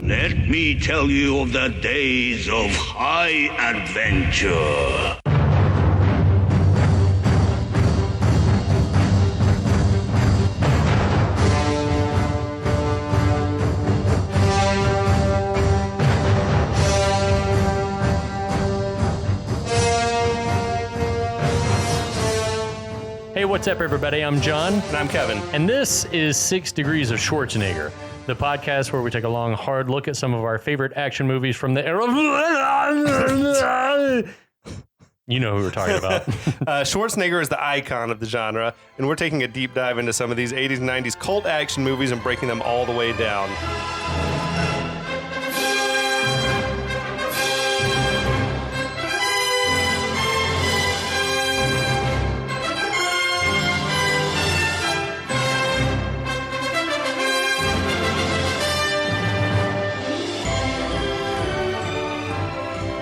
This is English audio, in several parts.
Let me tell you of the days of high adventure. Hey, what's up, everybody? I'm John. And I'm Kevin. And this is 6 Degrees of Schwarzenegger, the podcast where we take a long, hard look at some of our favorite action movies from the era. You know who we're talking about. Schwarzenegger is the icon of the genre, and we're taking a deep dive into some of these 80s and 90s cult action movies and breaking them all the way down.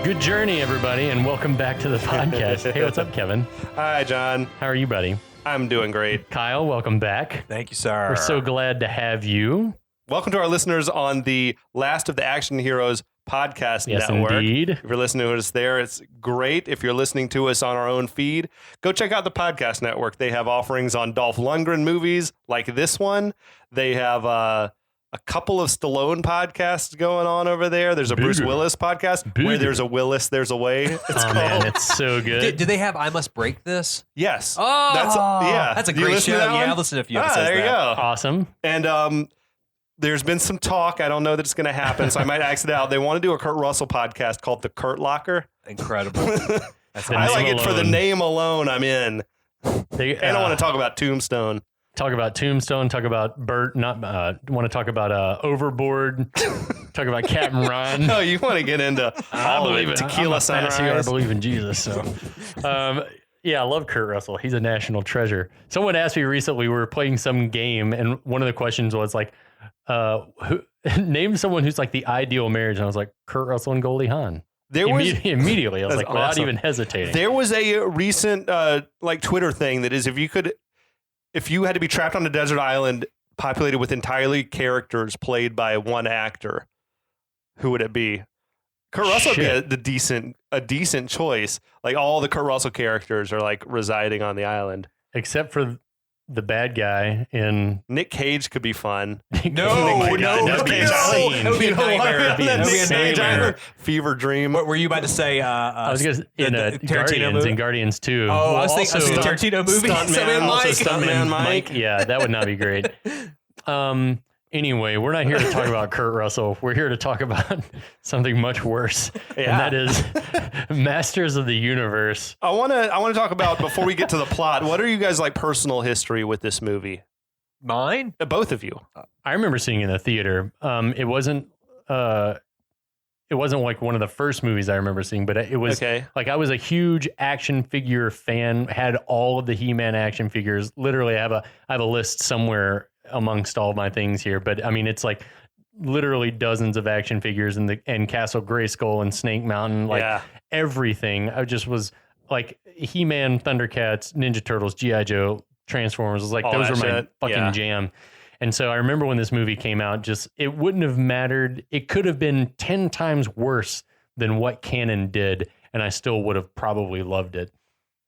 Good journey, everybody, and welcome back to the podcast. Hey, what's up, Kevin? Hi, John. How are you, buddy? I'm doing great. Kyle, welcome back. Thank you, sir. We're so glad to have you. Welcome to our listeners on the Last of the Action Heroes podcast network. Indeed. If you're listening to us there, it's great. If you're listening to us on our own feed, go check out the podcast network. They have offerings on Dolph Lundgren movies like this one. They have a couple of Stallone podcasts going on over there. There's a Bruce Willis podcast where there's a Willis, there's a way. It's called. Man, it's so good. Do they have I Must Break This? Yes. Oh, That's a great show. Yeah, I listened to a few episodes. There you go. Awesome. And there's been some talk. I don't know that it's going to happen, so I might ask it out. They want to do a Kurt Russell podcast called The Kurt Locker. Incredible. That's I like it for the name alone. I'm in. I don't want to talk about Tombstone. Talk about Tombstone, talk about Bert, want to talk about Overboard, talk about Captain Ron. No, you want to get into all of it. Tequila Sunrise. I believe in Jesus. So, yeah, I love Kurt Russell. He's a national treasure. Someone asked me recently, we were playing some game, and one of the questions was like, name someone who's like the ideal marriage. And I was like, Kurt Russell and Goldie Hawn. Immediately, I was like, without even hesitating. There was a recent like Twitter thing that is, if you had to be trapped on a desert island populated with entirely characters played by one actor, who would it be? Kurt Russell would be a decent choice. Like all the Kurt Russell characters are like residing on the island, except for the bad guy in Nick Cage could be fun. No, that would be a nightmare. Nick Cage Island fever dream. What were you about to say? I was going to in Tarantino movie? In Guardians 2. Oh, I was thinking Tarantino movie. Stuntman Mike. Yeah, that would not be great. Anyway, we're not here to talk about Kurt Russell. We're here to talk about something much worse, and that is Masters of the Universe. I want to talk about, before we get to the plot, what are you guys like personal history with this movie? Mine? Both of you. I remember seeing it in the theater. It wasn't like one of the first movies I remember seeing, but it was like I was a huge action figure fan. Had all of the He-Man action figures. Literally, I have a list somewhere amongst all my things here, but I mean, it's like literally dozens of action figures and Castle Grayskull and Snake Mountain, like everything. I just was like He-Man, Thundercats, Ninja Turtles, G.I. Joe, Transformers. Was like all those were my fucking jam. And so I remember when this movie came out, just it wouldn't have mattered. It could have been 10 times worse than what Canon did, and I still would have probably loved it.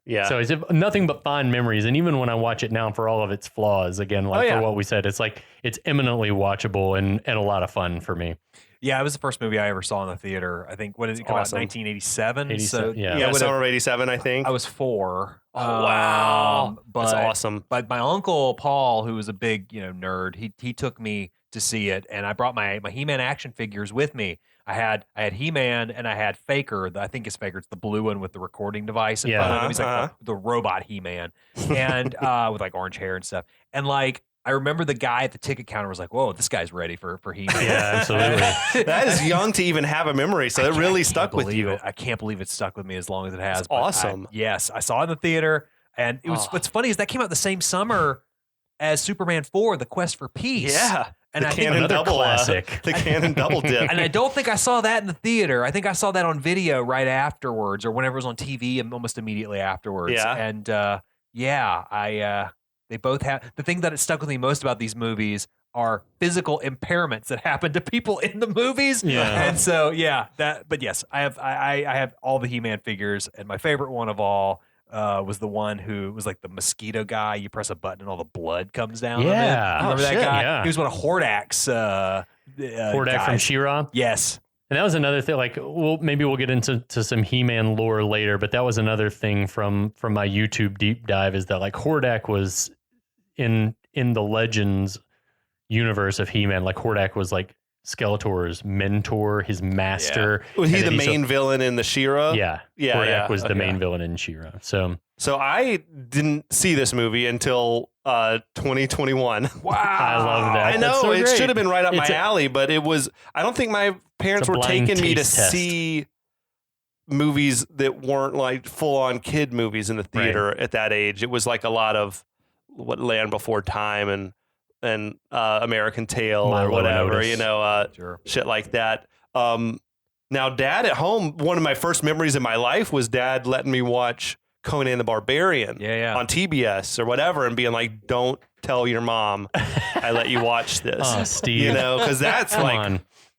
Yeah. So it's nothing but fond memories. And even when I watch it now, for all of its flaws, again, like for what we said, it's like it's eminently watchable and a lot of fun for me. Yeah, it was the first movie I ever saw in the theater. I think, what did it come out? 1987? So summer of 87, I think. I was 4. Oh, wow. That's awesome. But my uncle, Paul, who was a big nerd, he took me to see it, and I brought my He-Man action figures with me. I had He-Man and I had Faker. I think it's Faker. It's the blue one with the recording device. In front of him. He's like the robot He-Man, and with like orange hair and stuff. And like I remember the guy at the ticket counter was like, "Whoa, this guy's ready for He-Man." Yeah, absolutely. That is young to even have a memory, so it really stuck with you. I can't believe it stuck with me as long as it has. That's awesome. Yes, I saw it in the theater, and it was. What's funny is that came out the same summer as Superman 4: The Quest for Peace. Yeah. And the I Canon think double classic. The Canon double dip. And I don't think I saw that in the theater. I think I saw that on video right afterwards, or whenever it was on TV, and almost immediately afterwards. Yeah. And they both have the thing that it stuck with me most about these movies are physical impairments that happen to people in the movies. Yeah. And so, but yes, I have all the He-Man figures, and my favorite one of all was the one who was like the mosquito guy. You press a button and all the blood comes down. Yeah. Remember that guy? Yeah. He was one of Hordak's Hordak from She-Ra. Yes. And that was another thing. Like, maybe we'll get into some He-Man lore later, but that was another thing from my YouTube deep dive is that like Hordak was in the Legends universe of He-Man. Like Hordak was like Skeletor's mentor, his master. Yeah. Was he the main villain in the She-Ra? Yeah. Hordak was the main villain in She-Ra. So I didn't see this movie until 2021. Wow. I love that. I know so it great. should have been right up my alley, but it was. I don't think my parents were taking me to see movies that weren't like full on kid movies in the theater at that age. It was like a lot of what Land Before Time and American Tail or whatever, shit like that. Now, Dad at home, one of my first memories in my life was Dad letting me watch Conan the Barbarian on TBS or whatever and being like, don't tell your mom I let you watch this. Oh, Steve. Because that's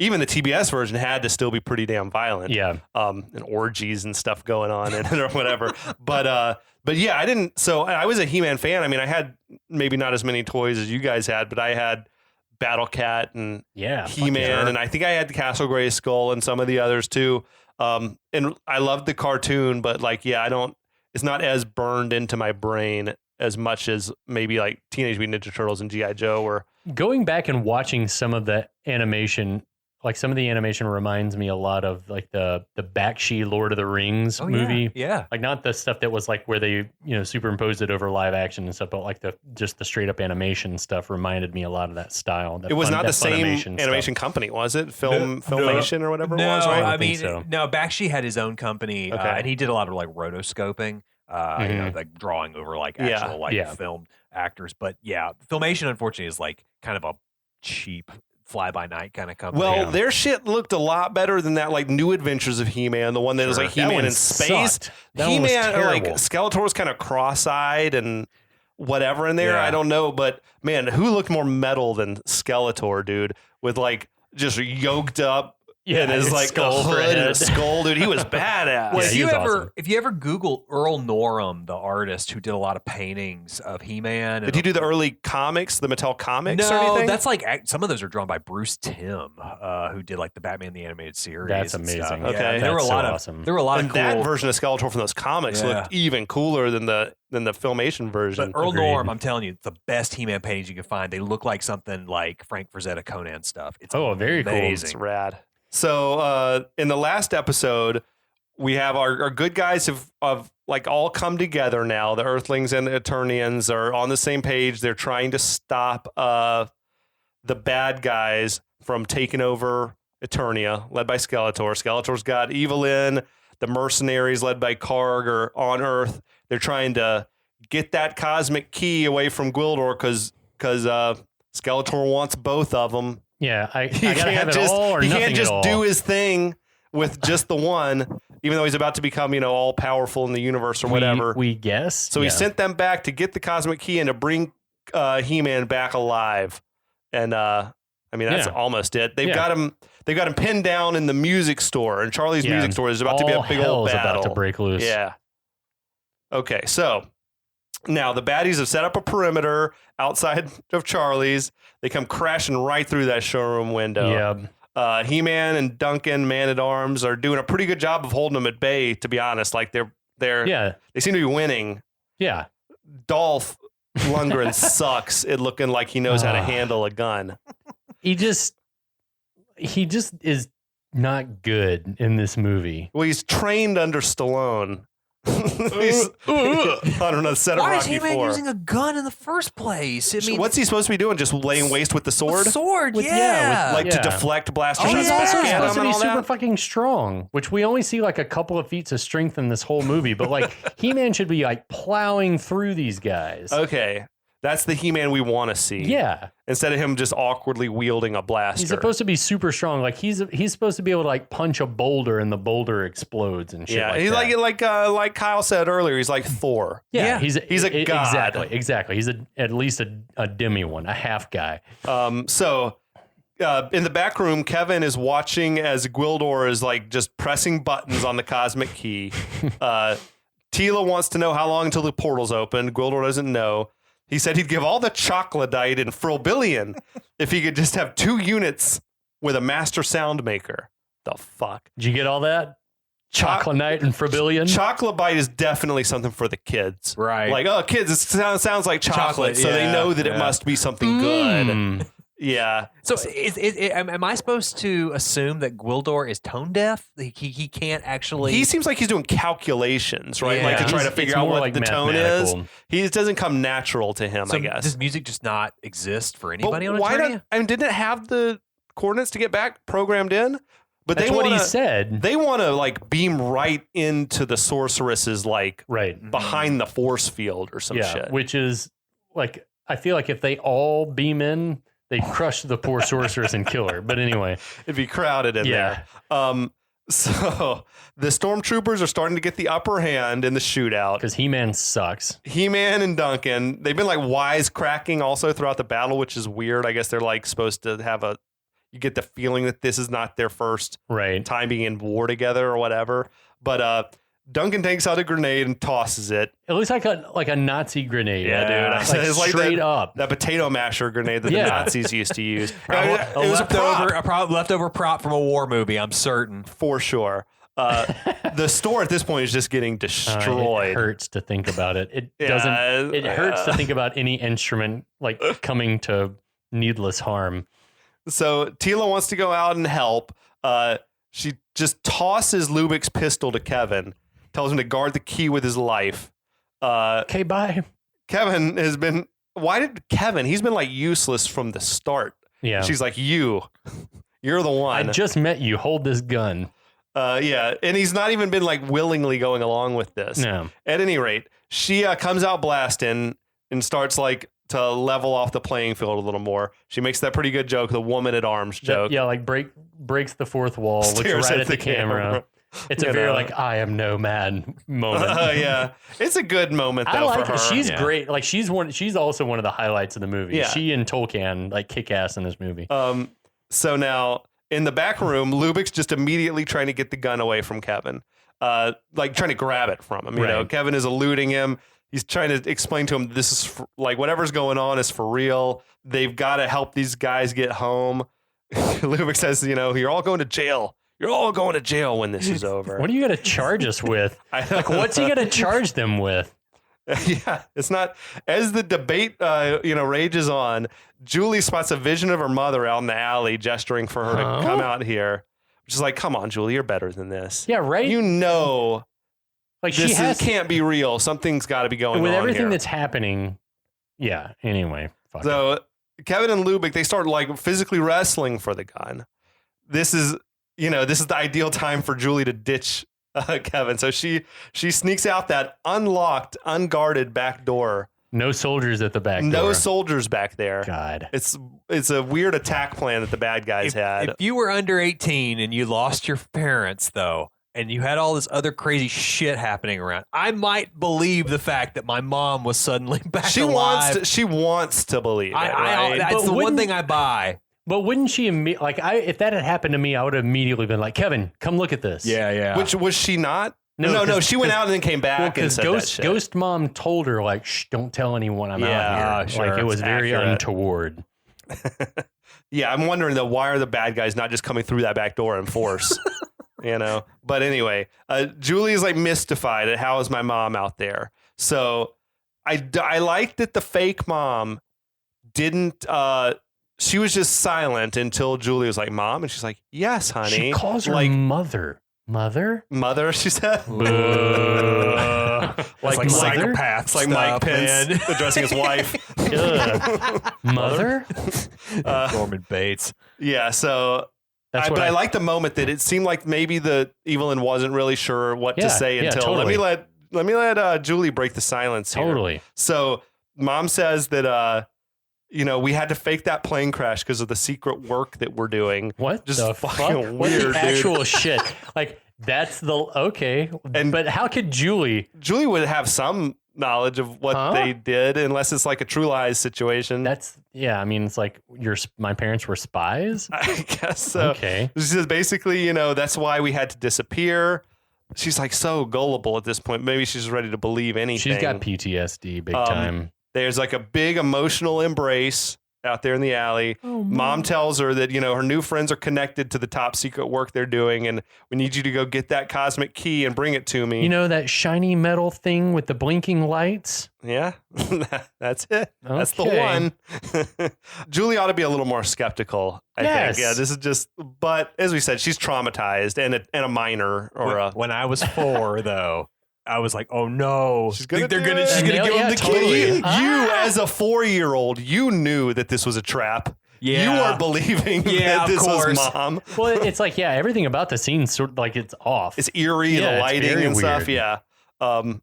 even the TBS version had to still be pretty damn violent. Yeah. And orgies and stuff going on in it or whatever. But yeah, I didn't. So I was a He-Man fan. I mean, I had maybe not as many toys as you guys had, but I had Battle Cat and He-Man, and I think I had the Castle Grayskull and some of the others too. And I loved the cartoon, but like, it's not as burned into my brain as much as maybe like Teenage Mutant Ninja Turtles and G.I. Joe were. Going back and watching some of the animation, like some of the animation reminds me a lot of like the Bakshi Lord of the Rings movie. Yeah. Like not the stuff that was like where they, superimposed it over live action and stuff, but like just the straight up animation stuff reminded me a lot of that style. It was not the same animation company, was it? Filmation or whatever it was, right? I mean, no, Bakshi had his own company and he did a lot of like rotoscoping, like drawing over like actual filmed actors. But yeah, Filmation unfortunately is like kind of a cheap fly-by-night kind of company. Well, their shit looked a lot better than that, like New Adventures of He-Man, the one that was like He-Man in space. He-Man, like Skeletor was kind of cross-eyed and whatever in there. I don't know, but man, who looked more metal than Skeletor, dude? With like just yoked up. Yeah, and his like skull hood and a skull, dude. He was badass. Well, if you ever Google Earl Norem, the artist who did a lot of paintings of He-Man, did he do the early comics, the Mattel comics? No, or anything? That's like some of those are drawn by Bruce Timm, who did like the Batman the Animated Series. That's amazing. Okay, there were a lot of cool. That version of Skeletor from those comics looked even cooler than the Filmation version. But Earl Norem, I'm telling you, the best He-Man paintings you can find. They look like something like Frank Frazetta Conan stuff. It's very cool. It's rad. So in the last episode, we have our good guys have like all come together now. The Earthlings and the Eternians are on the same page. They're trying to stop the bad guys from taking over Eternia, led by Skeletor. Skeletor's got Evelyn. The mercenaries, led by Karg, are on Earth. They're trying to get that cosmic key away from Gwildor because Skeletor wants both of them. Yeah, I gotta have it all or nothing at all. He can't just do his thing with just the one, even though he's about to become, all powerful in the universe or whatever. We guess. So he sent them back to get the cosmic key and to bring He-Man back alive. And that's almost it. They've got him pinned down in the music store, and Charlie's music store is about to be a big old battle. About to break loose. Yeah. Okay, so now the baddies have set up a perimeter outside of Charlie's. They come crashing right through that showroom window. Yeah. He-Man and Duncan, Man-at-Arms, are doing a pretty good job of holding them at bay, to be honest. Like they seem to be winning. Yeah. Dolph Lundgren sucks at looking like he knows how to handle a gun. He just is not good in this movie. Well, he's trained under Stallone. I don't know. Set of Why Rocky is He-Man IV. using a gun in the first place? I mean, what's he supposed to be doing? Just laying waste with the sword? The sword, to deflect blaster Oh, shots he's also back at supposed him to be and all super that? fucking strong, which we only see like a couple of feats of strength in this whole movie. But like He-Man should be like plowing through these guys. Okay. That's the He-Man we want to see. Yeah. Instead of him just awkwardly wielding a blaster. He's supposed to be super strong. Like he's supposed to be able to like punch a boulder and the boulder explodes and shit. Yeah, like he's that. like Kyle said earlier. He's like Thor. Yeah, he's a god. Exactly. He's at least a demi one, a half guy. So in the back room, Kevin is watching as Gwildor is like just pressing buttons on the cosmic key. Tila wants to know how long until the portal's open. Gwildor doesn't know. He said he'd give all the chocolodite and Frilbillion if he could just have 2 units with a master sound maker. The fuck? Did you get all that? Chocolodite and Frilbillion? Chocolobite is definitely something for the kids. Right. Like, oh, kids, it sounds like chocolate, so they know that it must be something good. Yeah. So am I supposed to assume that Gwildor is tone deaf? He can't actually. He seems like he's doing calculations, right? Yeah. Like to try to figure out what like the tone is. It doesn't come natural to him, So I guess. does music just not exist for anybody on why Eternia? didn't it have the coordinates to get back programmed in? But That's what he said. They want to like beam right into the sorceress's like behind the force field or some shit. Which is like I feel like if they all beam in, they crush the poor sorceress and kill her. But anyway, it'd be crowded in there. So the stormtroopers are starting to get the upper hand in the shootout because He-Man sucks. He-Man and Duncan, they've been like wisecracking also throughout the battle, which is weird. I guess they're like supposed to have you get the feeling that this is not their first time being in war together or whatever. But Duncan takes out a grenade and tosses it. It looks like a Nazi grenade. Yeah, dude. Like it's like straight up. That potato masher grenade that the Nazis used to use. It was a leftover prop from a war movie, I'm certain. For sure. The store at this point is just getting destroyed. It hurts to think about it. It doesn't. It hurts to think about any instrument like coming to needless harm. So Tila wants to go out and help. She just tosses Lubik's pistol to Kevin. Tells him to guard the key with his life. Okay, bye. Kevin has been... Why did Kevin... He's been like useless from the start. Yeah. She's like, you're the one. I just met you. Hold this gun. Yeah. And he's not even been like willingly going along with this. No. At any rate, she comes out blasting and starts like to level off the playing field a little more. She makes that pretty good joke, the woman at arms joke. Yeah, like breaks the fourth wall, looks right at the camera. It's a very like I am no man moment. Yeah, it's a good moment though for her. She's great. Like she's also one of the highlights of the movie. Yeah. She and Tolkien like kick ass in this movie. So now in the back room, Lubik's just immediately trying to get the gun away from Kevin, like trying to grab it from him. You know, Kevin is eluding him. He's trying to explain to him this is like whatever's going on is for real. They've got to help these guys get home. Lubik says, you're all going to jail. You're all going to jail when this is over. What are you going to charge us with? Like, what's he going to charge them with? Yeah, it's not. As the debate, rages on, Julie spots a vision of her mother out in the alley, gesturing for her to come out here. Which is like, come on, Julie, you're better than this. Yeah, right. Like this can't be real. Something's got to be going on with everything here. that's happening. Yeah. Anyway. So Kevin and Lubik, they start like physically wrestling for the gun. This is the ideal time for Julie to ditch Kevin. So she sneaks out that unlocked, unguarded back door. No soldiers at the back door. No soldiers back there. God. It's a weird attack plan that the bad guys had. If you were under 18 and you lost your parents, though, and you had all this other crazy shit happening around, I might believe the fact that my mom was suddenly back alive. She wants to believe it, right? That's the one thing I buy. But wouldn't she if that had happened to me, I would have immediately been like, Kevin, come look at this. Yeah. Which was she not? No. She went out and then came back and said that shit. Ghost Mom told her like, shh, don't tell anyone I'm out here. Sure, like it was very untoward. Yeah, I'm wondering though, why are the bad guys not just coming through that back door in force? But anyway, Julie is like mystified at how is my mom out there. So I like that the fake mom didn't. She was just silent until Julie was like, "Mom," and she's like, "Yes, honey." She calls her like mother. Mother, she said. Like psychopaths. It's like Mike Pence addressing his wife. Mother. Norman Bates. Yeah. So. But I like the moment that it seemed like maybe the Evelyn wasn't really sure what to say until totally. let me let Julie break the silence here. Totally. So Mom says that we had to fake that plane crash because of the secret work that we're doing. What Just the fucking fuck? weird, What the dude. actual shit? Like that's okay. But how could Julie would have some knowledge of what they did, unless it's like a True Lies situation. I mean, it's like my parents were spies. I guess so. Okay. She says basically, that's why we had to disappear. She's like so gullible at this point. Maybe she's ready to believe anything. She's got PTSD big time. There's like a big emotional embrace out there in the alley. Oh, Mom tells her that, her new friends are connected to the top secret work they're doing, and we need you to go get that cosmic key and bring it to me. That shiny metal thing with the blinking lights? Yeah, that's it. Okay. That's the one. Julie ought to be a little more skeptical, I think. Yeah, this is just, but as we said, she's traumatized and a minor When I was 4, though, I was like, "Oh no, she's gonna give give him the totally. key." You, as a 4-year-old, you knew that this was a trap. Yeah. You are believing that this was Mom. Well, it's like, everything about the scene sort of like it's off. It's eerie, the lighting and stuff. Weird. Yeah.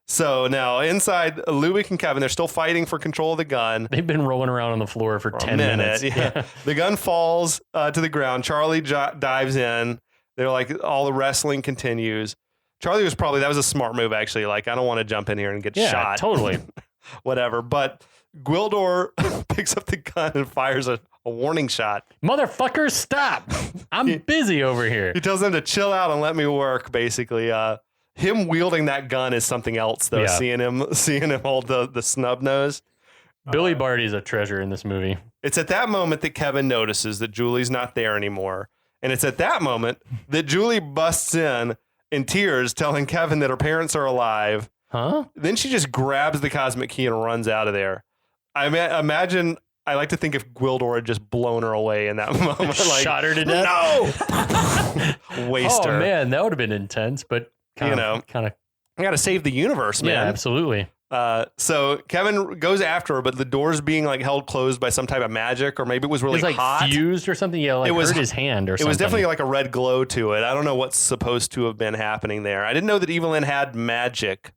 So now inside, Lubick and Kevin, they're still fighting for control of the gun. They've been rolling around on the floor for 10 minutes. Yeah. The gun falls to the ground. Charlie dives in. They're like, all the wrestling continues. Charlie that was a smart move, actually. Like, I don't want to jump in here and get shot. Totally. Whatever. But Gwildor picks up the gun and fires a warning shot. Motherfucker, stop. I'm busy over here. He tells them to chill out and let me work, basically. Him wielding that gun is something else, though. Yeah. Seeing him hold the snub nose. Billy Barty's a treasure in this movie. It's at that moment that Kevin notices that Julie's not there anymore. And it's at that moment that Julie busts in tears, telling Kevin that her parents are alive. Huh? Then she just grabs the cosmic key and runs out of there. I imagine, I like to think if Gwildor had just blown her away in that moment. Like, shot her to death? No! Waste her. Oh, man, that would have been intense, but kind of. I got to save the universe, man. Yeah, absolutely. So Kevin goes after her, but the door's being like held closed by some type of magic, or maybe it was really hot. Fused or something. Yeah, like it hurt his hand or something. It was definitely like a red glow to it. I don't know what's supposed to have been happening there. I didn't know that Evelyn had magic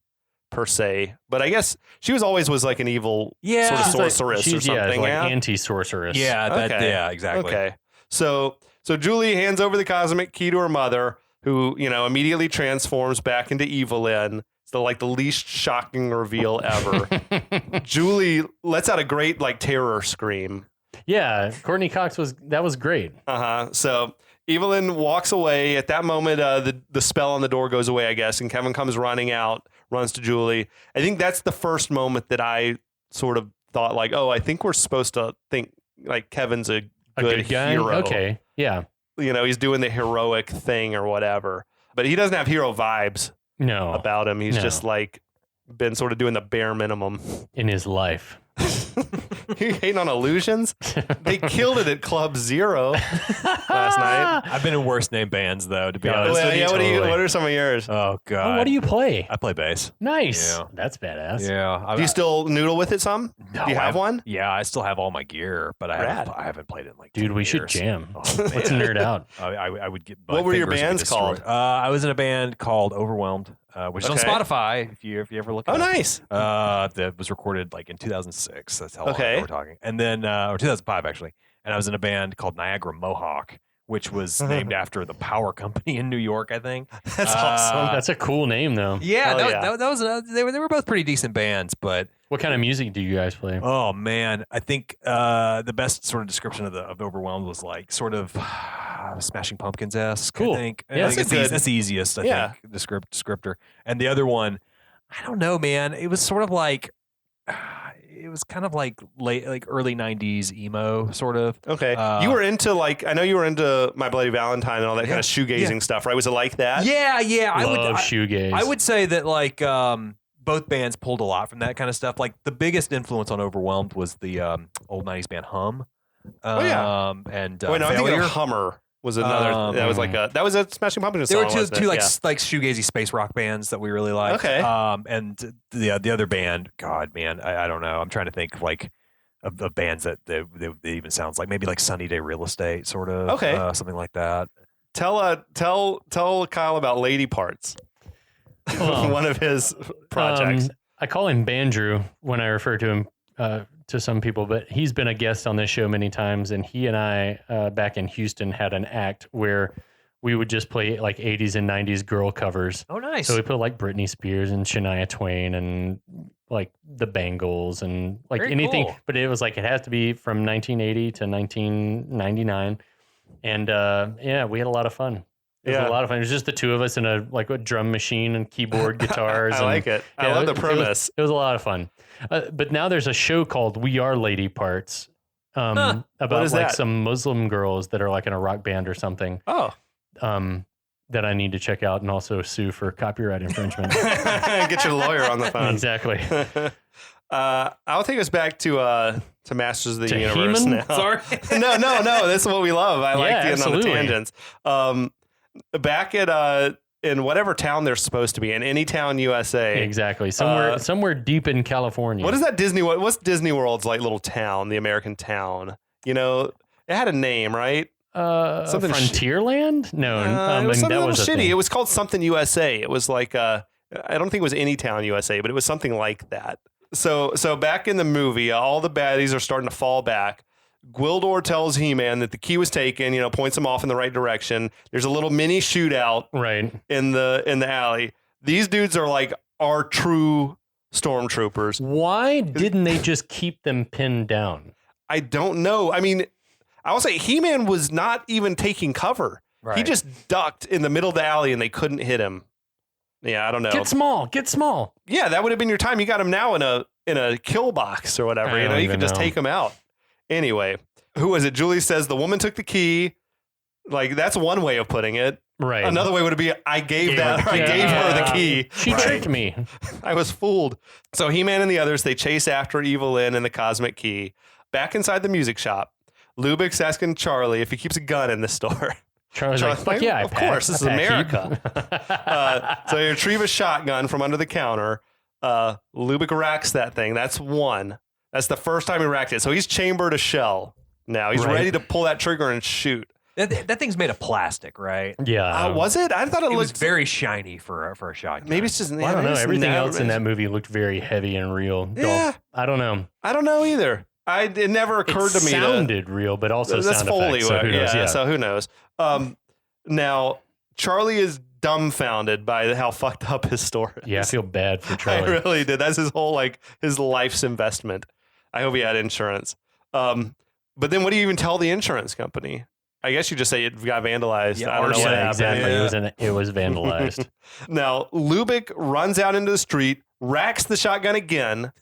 per se, but I guess she was like an evil sort of sorceress or something. Yeah, like anti-sorceress. Yeah, exactly. Okay. So Julie hands over the cosmic key to her mother, who, immediately transforms back into Evelyn. So like the least shocking reveal ever. Julie lets out a great terror scream. Yeah, Courtney Cox was great. So Evelyn walks away. At that moment, the spell on the door goes away, I guess, and Kevin comes running out, runs to Julie. I think that's the first moment that I sort of thought like, oh, I think we're supposed to think like Kevin's a good guy? hero. Okay, yeah. He's doing the heroic thing or whatever, but he doesn't have hero vibes. No, about him. He's just like been sort of doing the bare minimum in his life. You hating on illusions? They killed it at Club Zero last night. I've been in worse named bands though, to be honest. Well, with you. What are some of yours? Oh god. Oh, what do you play? I play bass. Nice. Yeah. That's badass. Yeah. Do you still noodle with it some? No, do you have one? Yeah, I still have all my gear, but I haven't played it in like 10 we years. should jam. Oh, Let's nerd out. I would get. What were your bands called? I was in a band called Overwhelmed, which is on Spotify. If you ever look. Oh, it up. nice. That was recorded like in 2006. That's how long ago we're talking. And then, or 2005 actually. And I was in a band called Niagara Mohawk, which was named after the power company in New York, I think. That's awesome. That's a cool name, though. Yeah, that was. They were both pretty decent bands, but. What kind of music do you guys play? Oh man, I think the best sort of description of Overwhelmed was like sort of Smashing Pumpkins esque. Cool. I think. Yeah, I think that's the easiest. I think descriptor. And the other one, I don't know, man. It was sort of like. It was kind of like early 90s emo sort of. Okay. You were into I know you were into My Bloody Valentine and all that kind of shoegazing stuff, right? Was it like that? Yeah. Love shoegaze. I would say that both bands pulled a lot from that kind of stuff. Like the biggest influence on Overwhelmed was the old 90s band Hum. And wait, no, I think Hummer was another. That was a Smashing Pumpkins song. There were two like shoegazy space rock bands that we really liked. Okay. And the other band, God, man, I don't know. I'm trying to think like of bands that they even sounds like maybe like Sunny Day Real Estate, sort of. Okay. Something like that. Tell Kyle about Lady Parts. One of his projects. I call him Bandrew when I refer to him to some people, but he's been a guest on this show many times. And he and I, back in Houston, had an act where we would just play like 80s and 90s girl covers. Oh, nice. So we put like Britney Spears and Shania Twain and like the Bangles and like Very anything. cool. But it was like, it has to be from 1980 to 1999. And yeah, we had a lot of fun. It was a lot of fun. It was just the two of us in a drum machine and keyboard, guitars. I like it. I love the premise. It was a lot of fun. But now there's a show called We Are Lady Parts about like that? some Muslim girls that are like in a rock band or something. Oh. That I need to check out and also sue for copyright infringement. Get your lawyer on the phone. Exactly. I'll take us back to Masters of the To Universe He-Man? now. Sorry. No. This is what we love. I like getting absolutely. on the tangents. Back at in whatever town they're supposed to be in, any town, USA. Exactly. Somewhere deep in California. What is that Disney? What's Disney World's like little town? The American town. You know, it had a name, right? Something Frontierland? No, it was something that a little was a shitty. thing. It was called something USA. It was like I don't think it was Any Town USA, but it was something like that. So back in the movie, all the baddies are starting to fall back. Gwildor tells He-Man that the key was taken, points him off in the right direction. There's a little mini shootout right in the alley. These dudes are like our true stormtroopers. Why didn't they just keep them pinned down? I don't know. I mean, I will say He-Man was not even taking cover. Right. He just ducked in the middle of the alley and they couldn't hit him. Yeah, I don't know. Get small. Yeah, that would have been your time. You got him now in a kill box or whatever. I don't You could even just know. take him out. Anyway, who was it? Julie says the woman took the key. Like, that's one way of putting it. Right. Another way would be I gave her the key. She tricked me. I was fooled. So He-Man and the others, they chase after Evil Lynn and the Cosmic Key. Back inside the music shop, Lubbock's asking Charlie if he keeps a gun in the store. Charlie's like, fuck yeah, of course, this is America. So he retrieve a shotgun from under the counter. Lubbock racks that thing. That's one. That's the first time he racked it. So he's chambered a shell. Now he's ready to pull that trigger and shoot. That thing's made of plastic, right? Yeah. Was it? I thought it was looked very shiny for a shotgun. Maybe it's just. I don't know. Everything else in that movie looked very heavy and real. Yeah. I don't know. I don't know either. It never occurred to me. It sounded real, but also that's sound Foley. effects. So who knows? Yeah. So who knows? Now Charlie is dumbfounded by how fucked up his store is. Yeah, I feel bad for I Charlie. really did. That's his whole his life's investment. I hope he had insurance. But then what do you even tell the insurance company? I guess you just say it got vandalized. Yeah, I don't know what happened. exactly. Yeah. It was vandalized. Now Lubbock runs out into the street, racks the shotgun again,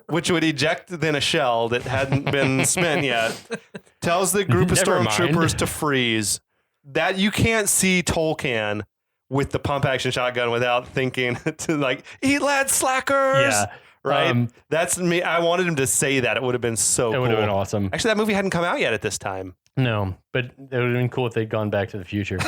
which would eject then a shell that hadn't been spent yet. Tells the group of Never mind. stormtroopers to freeze. That you can't see Tolkien with the pump action shotgun without thinking to eat lad slackers. Yeah. Right. That's me. I wanted him to say that. It would have been so It cool. would have been awesome. Actually, that movie hadn't come out yet at this time. No, but it would have been cool if they'd gone back to the future.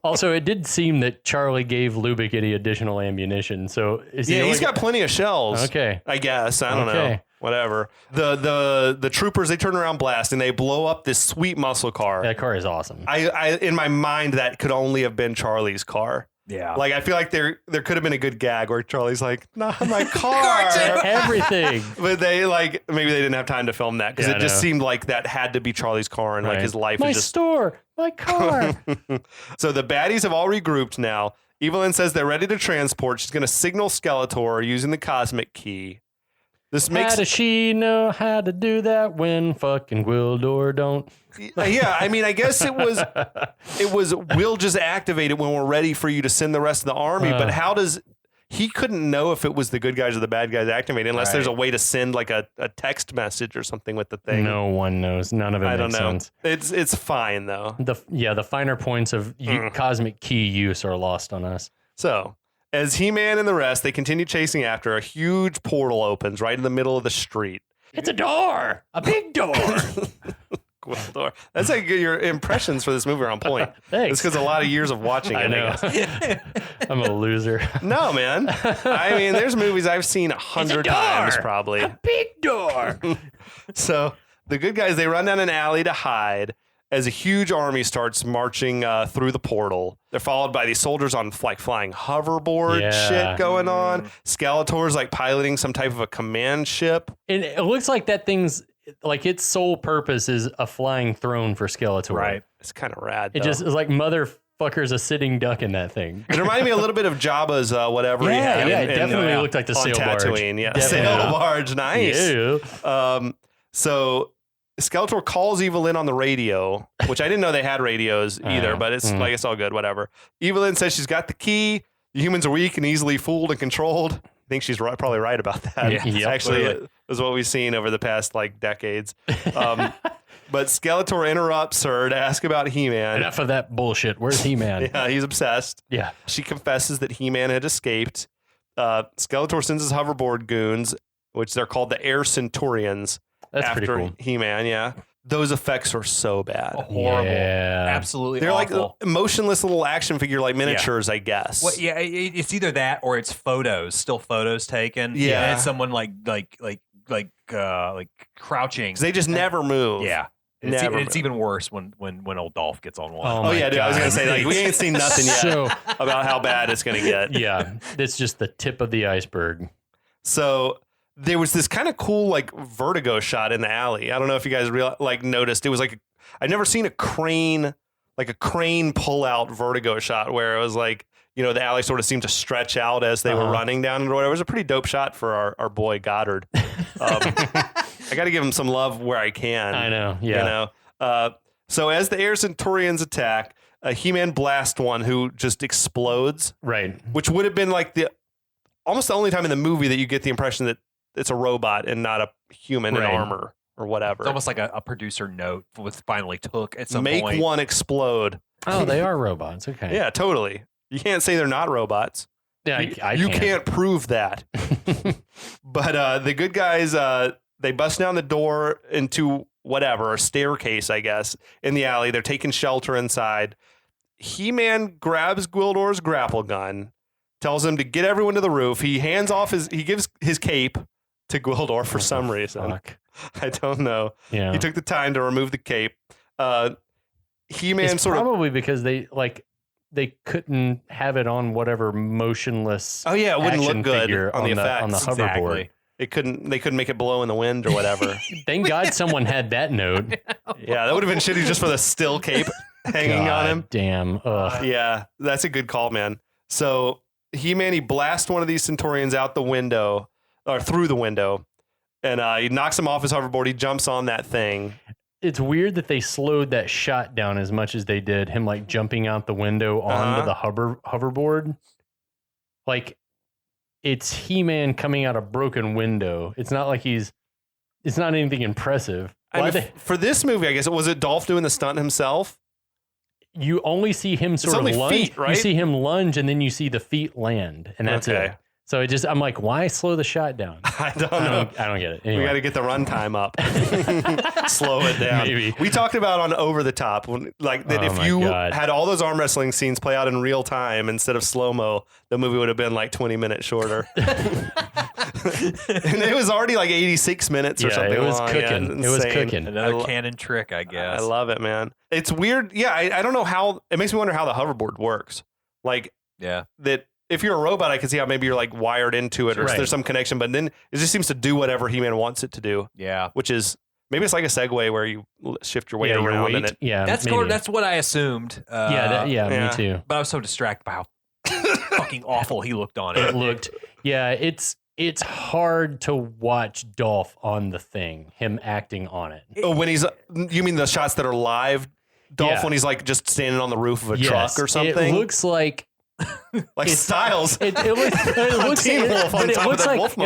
Also, it did seem that Charlie gave Lubbock any additional ammunition. So is he He's got plenty of shells. Okay. I guess. I don't know. Okay. Whatever. The troopers, they turn around blast and they blow up this sweet muscle car. That car is awesome. I in my mind that could only have been Charlie's car. Yeah. I feel like there could have been a good gag where Charlie's like, not my car. Everything. But they maybe they didn't have time to film that because it just seemed like that had to be Charlie's car and his life My is just store, my car. So the baddies have all regrouped now. Evelyn says they're ready to transport. She's going to signal Skeletor using the cosmic key. This makes How does she know how to do that when fucking Gwildor don't? Yeah, I mean, I guess it was we'll just activate it when we're ready for you to send the rest of the army. But how does he couldn't know if it was the good guys or the bad guys activating unless there's a way to send a text message or something with the thing. No one knows. None of it I don't makes know. sense. It's fine though. The finer points of cosmic key use are lost on us. So as He-Man and the rest, they continue chasing after, a huge portal opens right in the middle of the street. It's a door, a big door. Gwildor. That's your impressions for this movie are on point. Thanks. It's because a lot of years of watching it. I know. I'm a loser. No, man. I mean, there's movies I've seen 100 times probably. A big door. So the good guys, they run down an alley to hide. as a huge army starts marching through the portal. They're followed by these soldiers on like flying hoverboard shit going on. Skeletor's like piloting some type of a command ship. And it looks like that thing's like its sole purpose is a flying throne for Skeletor. Right. It's kind of rad. It just is like motherfucker's a sitting duck in that thing. It reminded me a little bit of Jabba's whatever he had. Yeah, it definitely looked like the sail barge. Tatooine, yeah. Definitely. Sail barge, nice. Yeah. So Skeletor calls Evelyn on the radio, which I didn't know they had radios either, but it's like, it's all good, whatever. Evelyn says she's got the key. The humans are weak and easily fooled and controlled. I think she's probably right about that. Yeah, Actually, it was what we've seen over the past like decades. But Skeletor interrupts her to ask about He-Man. Enough of that bullshit. Where's He-Man? Yeah, he's obsessed. Yeah. She confesses that He-Man had escaped. Skeletor sends his hoverboard goons, which they're called the Air Centurions. That's after pretty cool. He-Man, yeah. Those effects are so bad. Horrible. Yeah. Absolutely They're awful. like motionless little action figure like miniatures, I guess. Well, yeah, it's either that or it's still photos taken. Yeah. And it's someone like crouching. They just never move. Yeah. It's even worse when old Dolph gets on one. Oh yeah, dude, I was gonna say like we ain't seen nothing yet about how bad it's gonna get. Yeah, it's just the tip of the iceberg. So there was this kind of cool like vertigo shot in the alley. I don't know if you guys noticed. It was like I'd never seen a crane pull out vertigo shot where it was like, you know, the alley sort of seemed to stretch out as they were running down and whatever. It was a pretty dope shot for our boy Goddard. I got to give him some love where I can. I know. Yeah. You know. So as the Air Centurions attack, He-Man blasts one who just explodes. Right. Which would have been like almost the only time in the movie that you get the impression that it's a robot and not a human in armor or whatever. It's almost like a producer note was finally took at some point. Make one explode. Oh, they are robots. Okay. Yeah, totally. You can't say they're not robots. Yeah, you can't prove that. But the good guys, they bust down the door into whatever, a staircase, I guess, in the alley. They're taking shelter inside. He-Man grabs Gwildor's grapple gun, tells him to get everyone to the roof. He gives his cape to Gwildor for some reason. Fuck. I don't know. Yeah. He took the time to remove the cape. He-Man it's sort of probably because they couldn't have it on whatever motionless. Oh yeah, it wouldn't action look good figure on the effects. on the hoverboard. Exactly. They couldn't make it blow in the wind or whatever. Thank God someone had that note. Yeah, that would have been shitty just for the still cape hanging on him. Damn. Ugh. Yeah, that's a good call, man. So He-Man, he blasts one of these Centurions out the window or through the window, and he knocks him off his hoverboard. He jumps on that thing. It's weird that they slowed that shot down as much as they did. Him like jumping out the window onto the hoverboard. Like it's He-Man coming out a broken window. It's not like it's not anything impressive. For this movie, I guess, was it Dolph doing the stunt himself? You only see him sort of lunge. Feet, right? You see him lunge and then you see the feet land and that's it. So I'm like, why slow the shot down? I don't know. I don't get it. Anyway. We got to get the runtime up. Slow it down. Maybe. We talked about on Over the Top, if you had all those arm wrestling scenes play out in real time instead of slow-mo, the movie would have been like 20 minutes shorter. And it was already like 86 minutes or something. It was long. cooking. Yeah, it was cooking. Another canon trick, I guess. I love it, man. It's weird. Yeah, I don't know how. It makes me wonder how the hoverboard works. Like, that. If you're a robot, I can see how maybe you're like wired into it or there's some connection, but then it just seems to do whatever He-Man wants it to do. Yeah. Which is, maybe it's like a Segway where you shift your weight around. And that's what I assumed. Me too. But I was so distracted by how fucking awful he looked on it. It looked, it's hard to watch Dolph on the thing, him acting on it. Oh, when you mean the shots that are live? Dolph when he's like just standing on the roof of a truck or something? It looks like Styles. It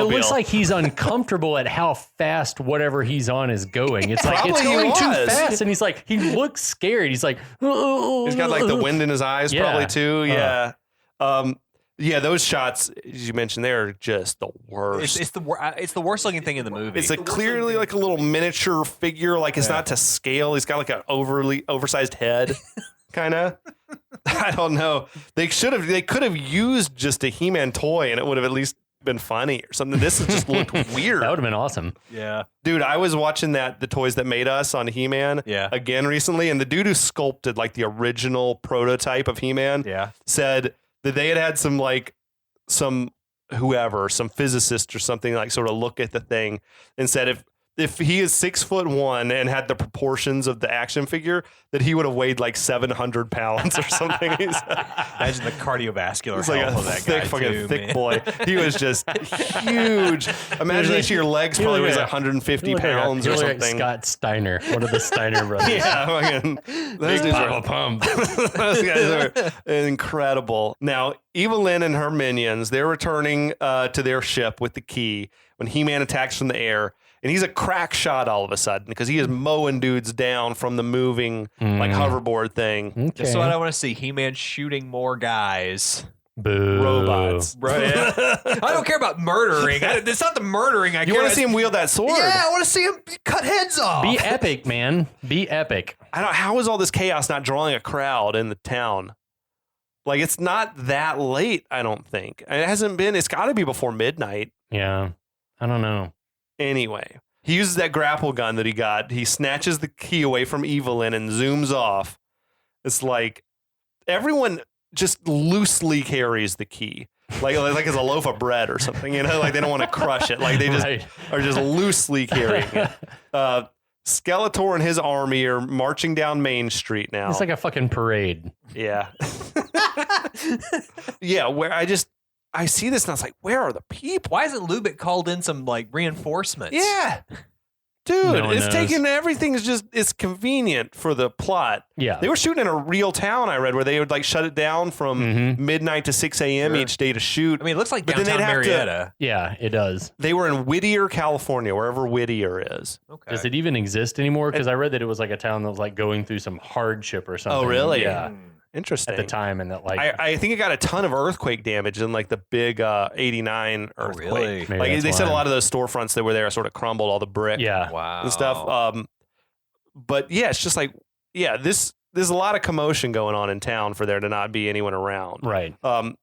looks like he's uncomfortable at how fast whatever he's on is going. It's like it's going too fast, and he looks scared. He's like, he's got like the wind in his eyes, probably too. Yeah, those shots as you mentioned, they're just the worst. It's the worst looking thing in the movie. It's clearly like a little miniature figure. Like it's not to scale. He's got like an oversized head. Kind of. I don't know. They could have used just a He-Man toy and it would have at least been funny or something. This has just looked weird. That would have been awesome. Yeah. Dude, I was watching the Toys That Made Us on He-Man again recently, and the dude who sculpted like the original prototype of He-Man said that they had some physicist or something like sort of look at the thing and said if he is 6'1" and had the proportions of the action figure, that he would have weighed like 700 pounds or something. Imagine the cardiovascular He's health like a of that thick, guy fucking too, thick man. boy. He was just huge. Imagine each of your legs probably weighs 150 pounds or something. Like Scott Steiner, one of the Steiner brothers. Yeah, fucking those dudes are pump. those guys are incredible. Now, Evelyn and her minions, they're returning to their ship with the key when He-Man attacks from the air. And he's a crack shot all of a sudden because he is mowing dudes down from the moving like hoverboard thing. Okay. That's what I want to see. He-Man shooting more guys. Boo. Robots. Right. I don't care about murdering. It's not the murdering. You want to see him wield that sword? Yeah, I want to see him cut heads off. Be epic, man. Be epic. How is all this chaos not drawing a crowd in the town? Like, it's not that late, I don't think. It hasn't been. It's got to be before midnight. Yeah. I don't know. Anyway, he uses that grapple gun that he got. He snatches the key away from Evelyn and zooms off. It's like everyone just loosely carries the key. Like it's a loaf of bread or something, like they don't want to crush it. Like they just are just loosely carrying it. Skeletor and his army are marching down Main Street now. It's like a fucking parade. Yeah. Yeah, where I see this and I was like, where are the people? Why isn't Lubick called in some like reinforcements? Yeah. Dude, No one it's knows. taking everything's it's convenient for the plot. Yeah. They were shooting in a real town, I read, where they would like shut it down from midnight to 6 a.m. each day to shoot. I mean, it looks like But then downtown they'd have to- Marietta. Yeah, it does. They were in Whittier, California, wherever Whittier is. Okay. Does it even exist anymore? Because I read that it was like a town that was like going through some hardship or something. Oh, really? Yeah. Interesting. At the time, and that like I think it got a ton of earthquake damage in like the big 89 earthquake. really? Maybe Like that's they said a why. lot of those storefronts that were there sort of crumbled, all the brick Yeah. Wow. and stuff. But yeah, it's just like, there's a lot of commotion going on in town for there to not be anyone around. Right.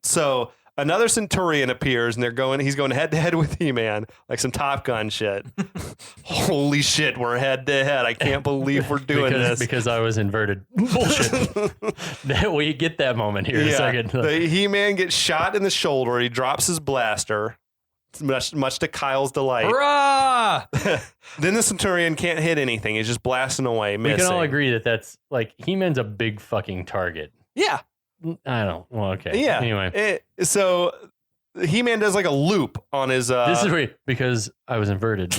So another Centurion appears and he's going head to head with He-Man, like some Top Gun shit. Holy shit, we're head to head. I can't believe we're doing this. Because I was inverted. Bullshit. We get that moment here in a second. The He-Man gets shot in the shoulder. He drops his blaster, much to Kyle's delight. Hurrah! Then the Centurion can't hit anything. He's just blasting away, We missing. can all agree that that's like He-Man's a big fucking target. Yeah. I don't. Well, okay. Yeah. Anyway, So He-Man does like a loop on his. this is weird because I was inverted.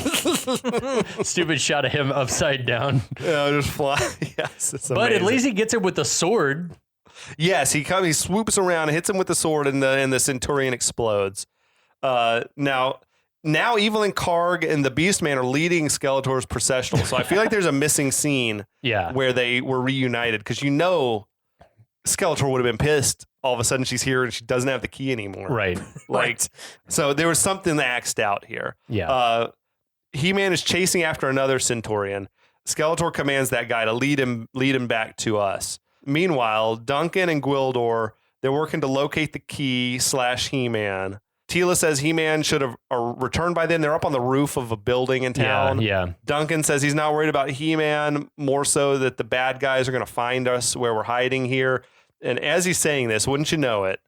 Stupid shot of him upside down. just fly. Yes, it's But at amazing. least he gets it with the sword. Yes, he swoops around, hits him with the sword, and the Centurion explodes. Now Evelyn, Karg, and the Beastman are leading Skeletor's processional. So I feel like there's a missing scene Yeah. where they were reunited because Skeletor would have been pissed. All of a sudden she's here and she doesn't have the key anymore. Right. So there was something axed out here. Yeah. He-Man is chasing after another Centurion. Skeletor commands that guy to lead him back to us. Meanwhile, Duncan and Gwildor, they're working to locate the key / He-Man. Tila says He-Man should have returned by then. They're up on the roof of a building in town. Yeah. Duncan says he's not worried about He-Man, more so that the bad guys are going to find us where we're hiding here. And as he's saying this, wouldn't you know it,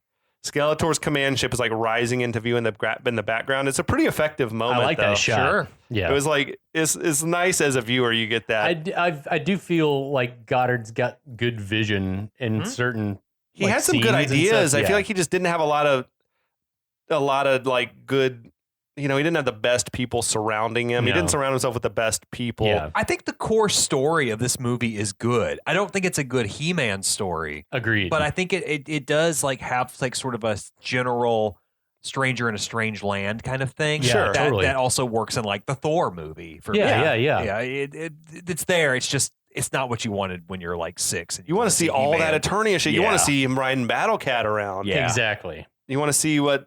Skeletor's command ship is like rising into view in the background. It's a pretty effective moment. I like though. that shot. Sure. Yeah. It was like it's nice as a viewer. You get that. I do feel like Goddard's got good vision in certain. He like, had some good scenes and ideas. stuff. I Yeah. feel like he just didn't have a lot of like good. He didn't have the best people surrounding him. He No. didn't surround himself with the best people. Yeah. I think the core story of this movie is good. I don't think it's a good He-Man story, Agreed. but I think it does like have like sort of a general stranger in a strange land kind of thing. Yeah, Sure. that, totally. that also works in like the Thor movie. For Yeah, me. yeah. It's there. It's just it's not what you wanted when you're like 6. And You want to see all He-Man. that attorney shit. You want Yeah. to see him riding Battle Cat around. Yeah. Exactly. You want to see what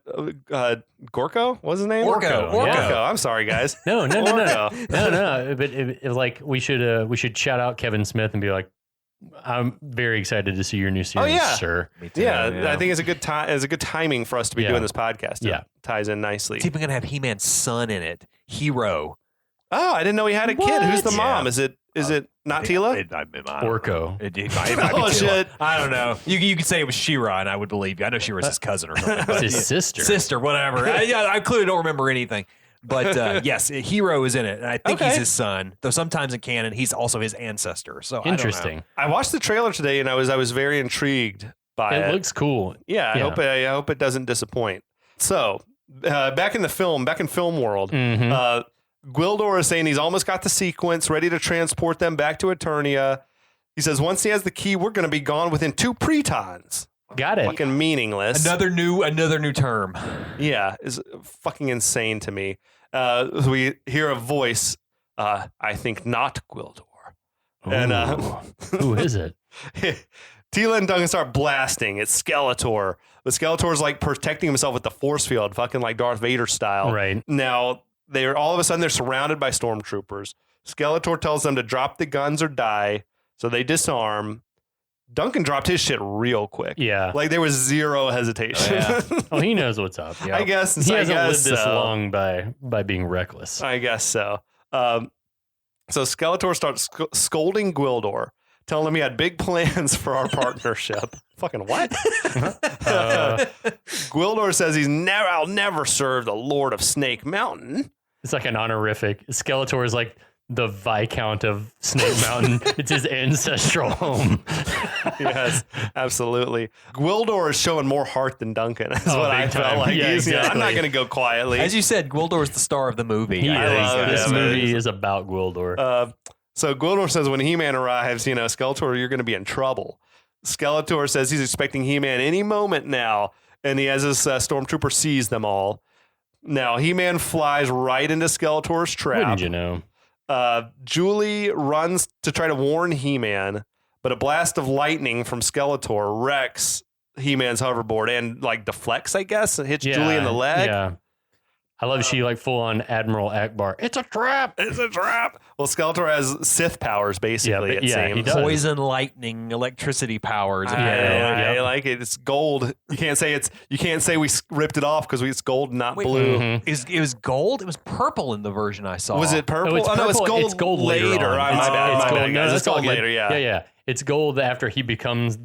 Gorko? What's his name? Orko. Orko. I'm sorry, guys. No. Orko. No. But it was like we should shout out Kevin Smith and be like, I'm very excited to see your new series, sir. Me too, Yeah, I think it's a good time. It's a good timing for us to be doing this podcast. Yeah, ties in nicely. It's even gonna have He-Man's son in it, Hero. Oh, I didn't know he had a kid. Who's the mom? Is it not Tila? Orko. Oh shit! I don't know. You could say it was She-Ra, and I would believe you. I know She-Ra's his cousin or something. It's his sister. Sister, whatever. I clearly don't remember anything. But yes, Hero is in it, and I think he's his son. Though sometimes in canon, he's also his ancestor. So interesting. I watched the trailer today, and I was very intrigued by it. It looks cool. Yeah, I hope it doesn't disappoint. So back in film world, Gwildor is saying he's almost got the sequence ready to transport them back to Eternia. He says once he has the key, we're going to be gone within 2 pretons. Got it. Fucking meaningless. Another new term. Yeah, is fucking insane to me. We hear a voice. I think not Gwildor. And who is it? Tila and Duncan start blasting. It's Skeletor. But Skeletor's like protecting himself with the force field, fucking like Darth Vader style. Right. Now, all of a sudden, they're surrounded by stormtroopers. Skeletor tells them to drop the guns or die, so they disarm. Duncan dropped his shit real quick. Yeah. Like, there was zero hesitation. Oh, he knows what's up. I guess. He hasn't lived this long by being reckless. I guess so. So Skeletor starts scolding Gwildor, telling him he had big plans for our partnership. Fucking what? Gwildor says I'll never serve the Lord of Snake Mountain. It's like an honorific. Skeletor is like the Viscount of Snake Mountain. It's his ancestral home. Yes, absolutely. Gwildor is showing more heart than Duncan. That's what I felt like. Yeah, exactly. I'm not going to go quietly. As you said, Gwildor is the star of the movie. This movie is about Gwildor. So Gwildor says when He-Man arrives, Skeletor, you're going to be in trouble. Skeletor says he's expecting He-Man any moment now, and he has his stormtrooper seize them all. Now, He-Man flies right into Skeletor's trap. Wouldn't you know? Julie runs to try to warn He-Man, but a blast of lightning from Skeletor wrecks He-Man's hoverboard and like deflects, I guess, and hits Julie in the leg. Yeah. I love she like full on Admiral Akbar. It's a trap. It's a trap. Well, Skeletor has Sith powers, basically. It seems. He does. Poison, lightning, electricity powers. I like it. It's gold. You can't say we ripped it off because it's gold, not blue. Mm-hmm. It was gold. It was purple in the version I saw. Was it purple? Oh, it's purple. No, it's gold. It's gold later. later on. My bad, gold. guys. No, it's gold good. later. Yeah. Yeah. It's gold after he becomes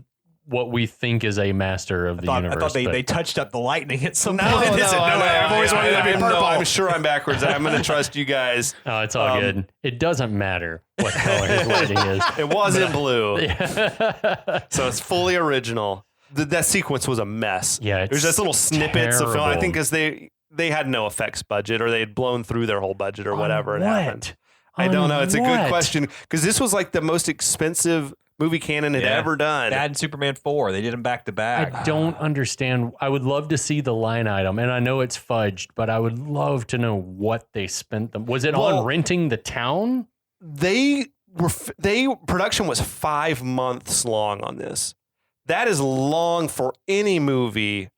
what we think is a master of the universe. I thought they touched up the lightning at some point. I've always wanted to be purple. No, I'm sure I'm backwards. I'm going to trust you guys. Oh, it's all good. It doesn't matter what color his lighting is. It wasn't blue. So it's fully original. That sequence was a mess. Yeah, there's just little snippets of film. I terrible. think because they had no effects budget, or they had blown through their whole budget, or whatever it happened. I don't know. It's a good question because this was like the most expensive movie canon had ever done. That and Superman 4. They did them back to back. I don't understand. I would love to see the line item, and I know it's fudged, but I would love to know what they spent them. Was it on renting the town? Production was 5 months long on this. That is long for any movie,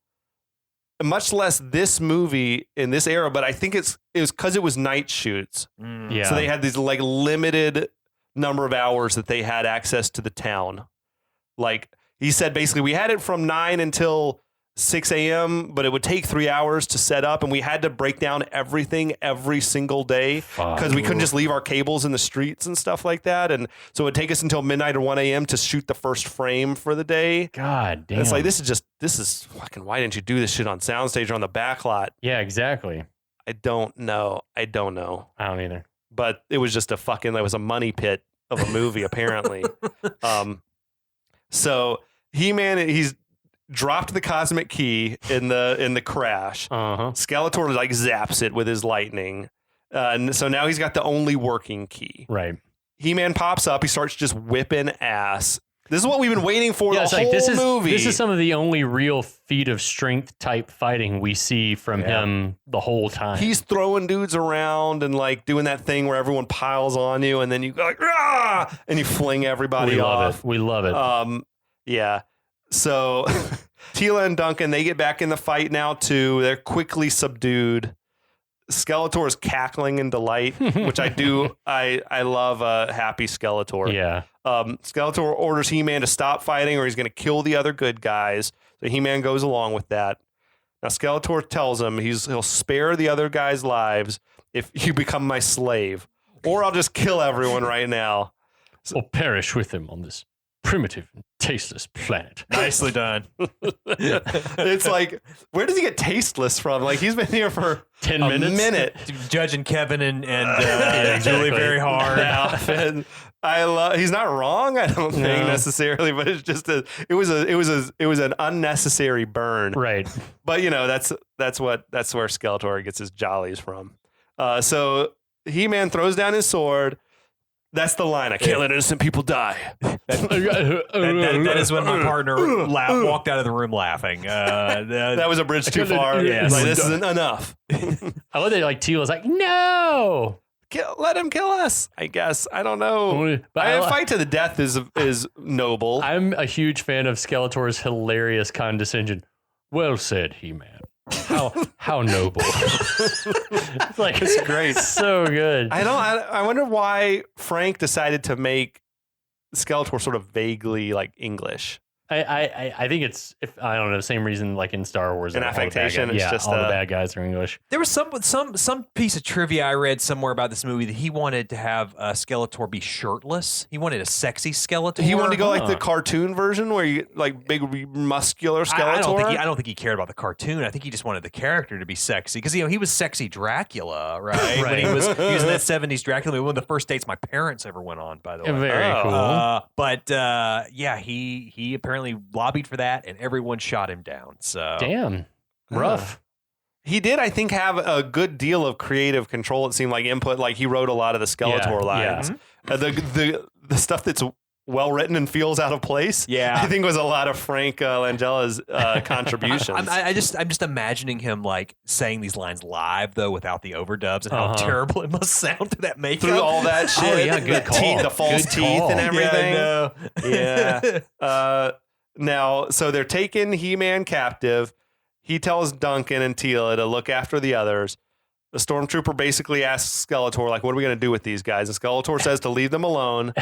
much less this movie in this era. But I think it was because it was night shoots. Yeah. So they had these like limited number of hours that they had access to the town. Like he said, basically we had it from 9 until 6 a.m., but it would take 3 hours to set up, and we had to break down everything every single day because we couldn't just leave our cables in the streets and stuff like that. And so it would take us until midnight or 1 a.m. to shoot the first frame for the day. God damn. And it's like, this is fucking, why didn't you do this shit on soundstage or on the back lot? Yeah, exactly. I don't know. I don't either. But it was just that was a money pit of a movie, apparently. So He-Man, he's dropped the cosmic key in the crash. Skeletor like zaps it with his lightning. And so now he's got the only working key. Right. He-Man pops up. He starts just whipping ass. This is what we've been waiting for the whole movie. This is some of the only real feat of strength type fighting we see from him the whole time. He's throwing dudes around and like doing that thing where everyone piles on you and then you go like, rah! And you fling everybody off. We love it. Yeah. So Tila and Duncan, they get back in the fight now too. They're quickly subdued. Skeletor's cackling in delight, which I do. I love a happy Skeletor. Yeah. Skeletor orders He-Man to stop fighting or he's going to kill the other good guys. So He-Man goes along with that. Now Skeletor tells him he'll spare the other guys' lives if you become my slave, or I'll just kill everyone right now. Or perish with him on this primitive and tasteless planet. Nicely done. It's like, where does he get tasteless from? Like, he's been here for 10 a minutes? minute. Judging Kevin and exactly. Julie very hard. And he's not wrong, I don't think necessarily, but it's just it was an unnecessary burn. Right. But that's where Skeletor gets his jollies from. So He-Man throws down his sword. That's the line. I can't let innocent people die. That is when my partner walked out of the room laughing. That was a bridge too far. Yes. Like, this isn't enough. I love that like Teela's like, no. Let him kill us, I guess. I don't know. But A fight to the death is noble. I'm a huge fan of Skeletor's hilarious condescension. Well said, He-Man. How noble. It's like, it's great. So good. I wonder why Frank decided to make Skeletor sort of vaguely like English. I think it's I don't know, the same reason like in Star Wars. An affectation. It's just all the bad guys are English. There was some piece of trivia I read somewhere about this movie that he wanted to have Skeletor be shirtless. He wanted a sexy Skeletor. He wanted to go like the cartoon version where you like big muscular Skeletor. I don't think he cared about the cartoon. I think he just wanted the character to be sexy because he was sexy Dracula, right? When he was in that 70s Dracula movie, one of the first dates my parents ever went on, by the way. Very cool. But he apparently lobbied for that, and everyone shot him down. So damn, rough. He did, I think, have a good deal of creative control. It seemed like input. Like he wrote a lot of the Skeletor lines. Yeah. The stuff that's well written and feels out of place. Yeah, I think was a lot of Frank Langella's contributions. I'm just imagining him like saying these lines live though, without the overdubs, and how terrible it must sound to that makeup. Through all that shit. Oh yeah, good call. The false teeth and everything. Yeah. Now, so they're taking He-Man captive. He tells Duncan and Teela to look after the others. The Stormtrooper basically asks Skeletor, like, what are we going to do with these guys? And Skeletor says to leave them alone.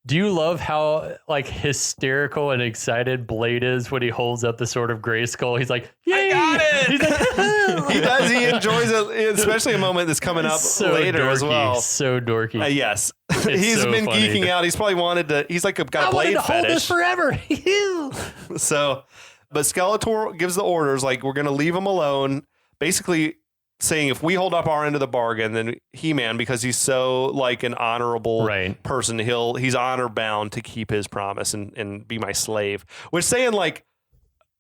Do you love how like hysterical and excited Blade is when he holds up the sword of Grayskull? He's like, "Yay!" I got it. He's like, He does. He enjoys it, especially a moment that's coming up so later dorky, as well. So dorky. Yes. It's He's so been funny. geeking out. He's probably wanted to, he's like got a blade hold this fetish. forever. So, but Skeletor gives the orders, like, we're going to leave him alone. Basically saying if we hold up our end of the bargain, then He-Man, because he's so like an honorable person, he's honor bound to keep his promise and be my slave. Which saying like,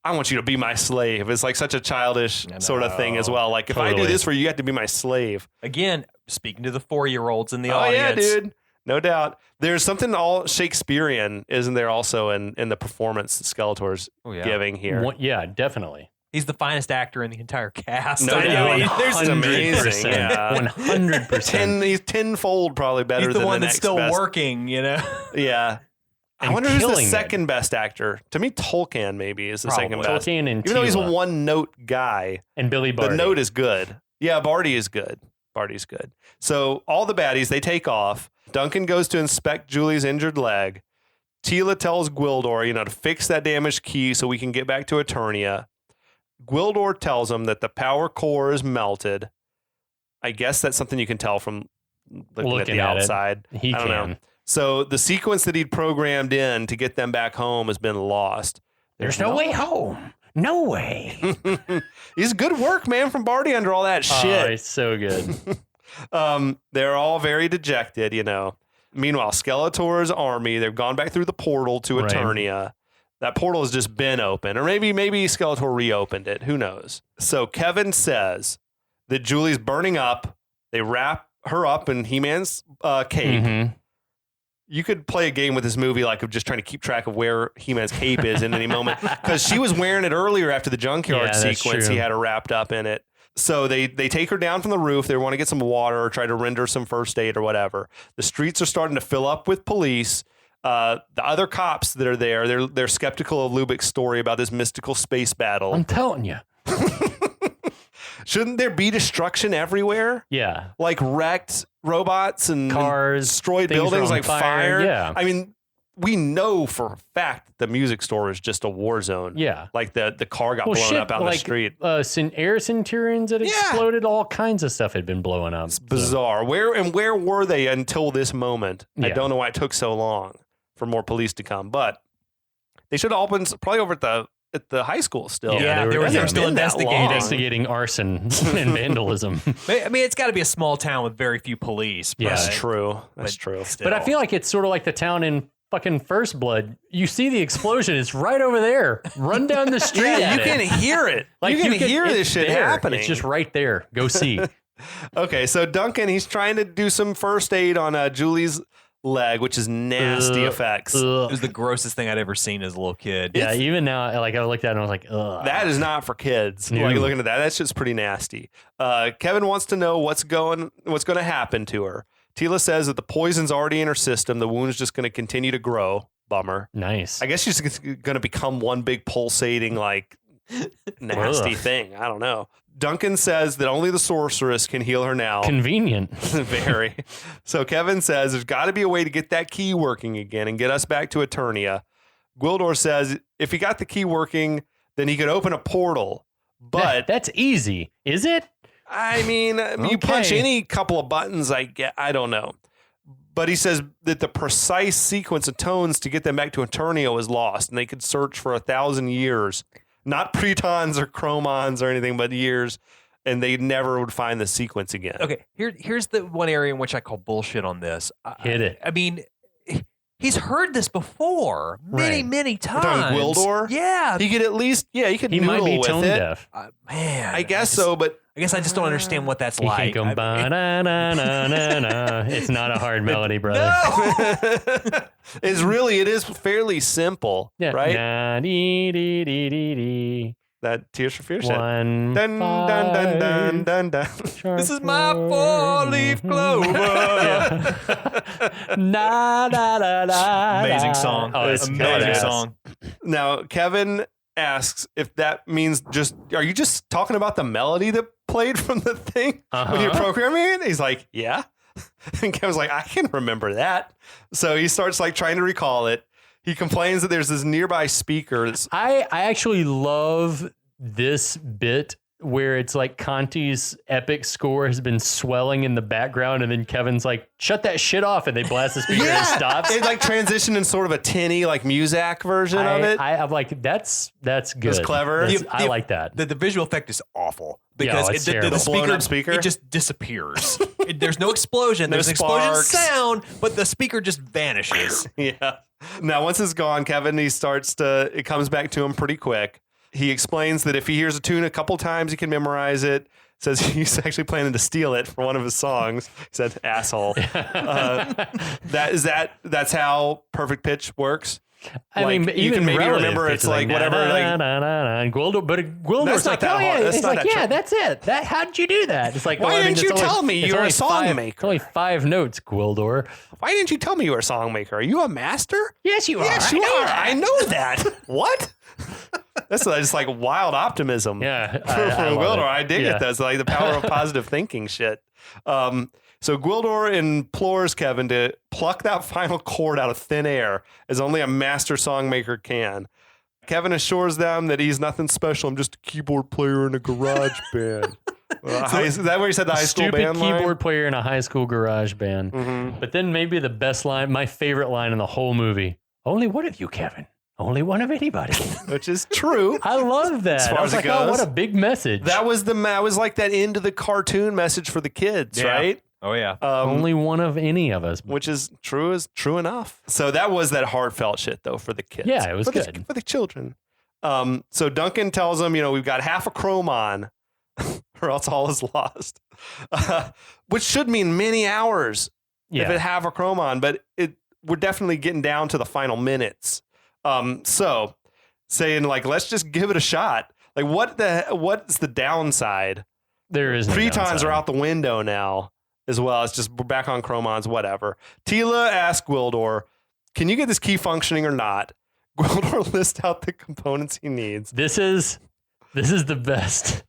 I want you to be my slave is like such a childish sort of thing as well. Like if I do this for you, you have to be my slave. Again, speaking to the 4-year-olds in the audience. Yeah, dude. No doubt. There's something all Shakespearean, isn't there, also in the performance that Skeletor's giving here? Yeah, definitely. He's the finest actor in the entire cast. No doubt. There's amazing. Yeah. 100%. He's tenfold probably better He's than the one the that's next still best. working, you know? Yeah. I And wonder who's the killing second best actor. To me, Tolkien maybe is the second best. Tolkien and Even though he's a Teela. one-note guy. And Billy Barty. The note is good. Yeah, Barty is good. Barty's good. So all the baddies, they take off. Duncan goes to inspect Julie's injured leg. Teela tells Gwildor, to fix that damaged key so we can get back to Eternia. Gwildor tells him that the power core is melted. I guess that's something you can tell from looking at the outside. He I don't can. know. So the sequence that he'd programmed in to get them back home has been lost. There's no way home. No way. He's good work, man, from Barty under all that shit. Oh, it's so good. They're all very dejected, Meanwhile, Skeletor's army, they've gone back through the portal to Eternia. That portal has just been open. Or maybe Skeletor reopened it. Who knows? So Kevin says that Julie's burning up. They wrap her up in He-Man's cape. Mm-hmm. You could play a game with this movie like of just trying to keep track of where He-Man's cape is in any moment. Because she was wearing it earlier after the junkyard sequence. He had her wrapped up in it. So they take her down from the roof. They want to get some water or try to render some first aid or whatever. The streets are starting to fill up with police. The other cops that are there, they're skeptical of Lubbock's story about this mystical space battle. I'm telling you. Shouldn't there be destruction everywhere? Yeah. Like wrecked robots and Cars, destroyed things buildings, on like fire. Yeah. I mean, we know for a fact that the music store is just a war zone. Yeah. Like the car got blown up out in the street. Air Centurions that exploded, all kinds of stuff had been blowing up. It's bizarre. Where were they until this moment? I Yeah. don't know why it took so long for more police to come, but they should have all been probably over at the high school still. Yeah, they were still investigating arson and vandalism. I mean, it's got to be a small town with very few police. But, Yeah. That's true. That's true. But I feel like it's sort of like the town in fucking First Blood. You see the explosion, it's right over there. Run down the street. Yeah, you at can it. hear it. Like you can hear this shit there. happening. It's just right there. Go see. Okay, so Duncan, he's trying to do some first aid on Julie's leg, which is nasty effects. It was the grossest thing I'd ever seen as a little kid. Yeah, even now, like I looked at it and I was like, ugh. That is not for kids. No. Like looking at that's just pretty nasty. Kevin wants to know what's going to happen to her. Tila says that the poison's already in her system. The wound's just going to continue to grow. Bummer. Nice. I guess she's going to become one big pulsating, like, nasty thing. I don't know. Duncan says that only the sorceress can heal her now. Convenient. Very. So Kevin says there's got to be a way to get that key working again and get us back to Eternia. Gwildor says if he got the key working, then he could open a portal. But that's easy, is it? I mean, you punch any couple of buttons, I don't know. But he says that the precise sequence of tones to get them back to Eternia was lost, and they could search for 1,000 years. Not pretons or chromons or anything, but years, and they never would find the sequence again. Okay, here's the one area in which I call bullshit on this. Hit it. I mean, he's heard this before many times. Talking Gwildor? Yeah. He could at least, he could He noodle might be with tone it. deaf. Man. I guess so, but I guess I just don't understand what that's He like. can go ba-na-na-na-na. It's not a hard melody, brother. it is fairly simple, Yeah. right? Na-dee-dee-dee-dee-dee. That Tears for Fears shit. One, Dun, dun, dun, dun, dun, dun. This is my four-leaf clover. Na, da, da, da, Amazing da. song. Oh, it's Amazing badass. song. Now, Kevin asks if that means are you just talking about the melody that played from the thing when you're programming it? He's like, yeah. And Kevin's like, I can remember that. So he starts like trying to recall it. He complains that there's this nearby speaker. I actually love this bit where it's like Conti's epic score has been swelling in the background, and then Kevin's like, shut that shit off, and they blast the speaker and it stops. It like transitioned in sort of a tinny like Muzak version of it. I'm like, that's good. It's clever. I like that. The visual effect is awful Yeah, because it's the The blown up speaker? it just disappears. There's no explosion. No There's an explosion sparks. sound, but the speaker just vanishes. Yeah. Now, once it's gone, Kevin, it comes back to him pretty quick. He explains that if he hears a tune a couple times, he can memorize it. Says he's actually planning to steal it for one of his songs. He said, asshole. That's how perfect pitch works. I mean, you even can maybe relative remember pitch it's like whatever. And Gwildor's That's like, not that oh yeah, hard. That's it's not like, that yeah, tr- that's it. How did you do that? It's like, Why didn't you it's tell me it's you were only a song five- maker? It's only 5 notes, Gwildor. Why didn't you tell me you were a song maker? Are you a master? Yes, you are. Yes, you are. I know that. What? That's just like wild optimism. Yeah, From love Gwildor. it. I dig Yeah. it. That's like the power of positive thinking shit. So Gwildor implores Kevin to pluck that final chord out of thin air as only a master songmaker can. Kevin assures them that he's nothing special. I'm just a keyboard player in a garage band. Is that where he said the high school Stupid band line? keyboard player in a high school garage band. Mm-hmm. But then maybe the best line, my favorite line in the whole movie. Only one of you, Kevin. Only one of anybody. Which is true. I love that. As far I was as like, it oh, goes. what a big message. That was like that end of the cartoon message for the kids, Yeah. right? Oh yeah. Only one of any of us. Which is true enough. So that was that heartfelt shit though for the kids. Yeah, it was for good. for the children. So Duncan tells them, we've got half a chromon or else all is lost. Which should mean many hours if it have a chromon, but we're definitely getting down to the final minutes. So saying like, let's just give it a shot. Like what's the downside? There is no Pretons downside. are out the window now as well. It's just we're back on chromons, whatever. Tila asks Gwildor, can you get this key functioning or not? Gwildor lists out the components he needs. This is the best.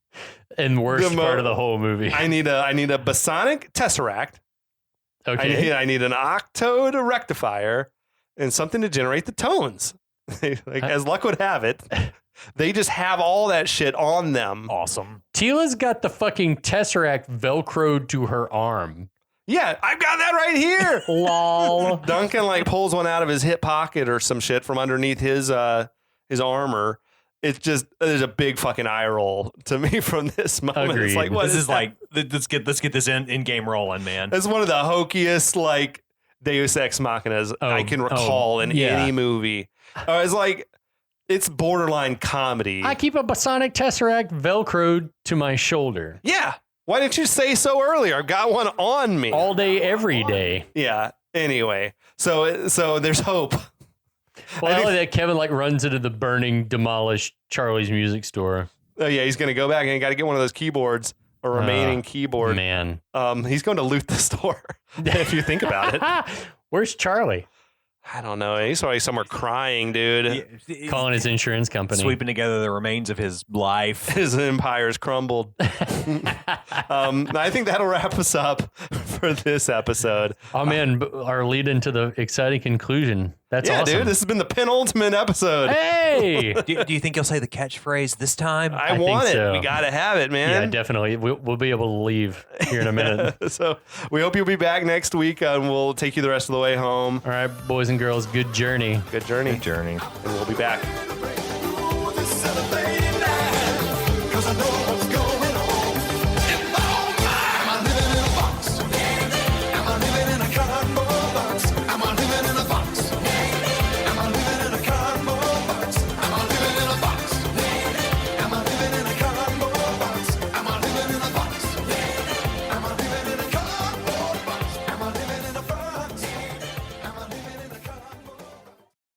And worst part of the whole movie. I need a bosonic tesseract. Okay. I need an octode rectifier and something to generate the tones. As luck would have it, they just have all that shit on them. Awesome. Tila's got the fucking Tesseract Velcroed to her arm. Yeah, I've got that right here. Lol. Duncan like pulls one out of his hip pocket or some shit from underneath his armor. It's just there's a big fucking eye roll to me from this moment. Agreed. It's like what This is that? like let's get this in game rolling, man. It's one of the hokiest like Deus Ex Machinas I can recall in any movie. It's like it's borderline comedy. I keep a Bosonic Tesseract Velcroed to my shoulder. Yeah. Why didn't you say so earlier? I've got one on me. All day, every day. Yeah. Anyway, so there's hope. Well, I like that Kevin like runs into the burning, demolished Charlie's music store. Oh yeah, he's gonna go back and got to get one of those keyboards, a remaining keyboard. Man, he's going to loot the store. If you think about it. Where's Charlie? I don't know. He's probably somewhere crying, dude. Calling his insurance company. Sweeping together the remains of his life. His empire's crumbled. I think that'll wrap us up for this episode. Oh man, our lead into the exciting conclusion. That's yeah, awesome. dude. This has been the penultimate episode. Hey! do you think you'll say the catchphrase this time? I want think it. so. We got to have it, man. Yeah, definitely. We'll be able to leave here in a minute. So we hope you'll be back next week and we'll take you the rest of the way home. All right, boys and girls, good journey. Good journey. Good journey. And we'll be back.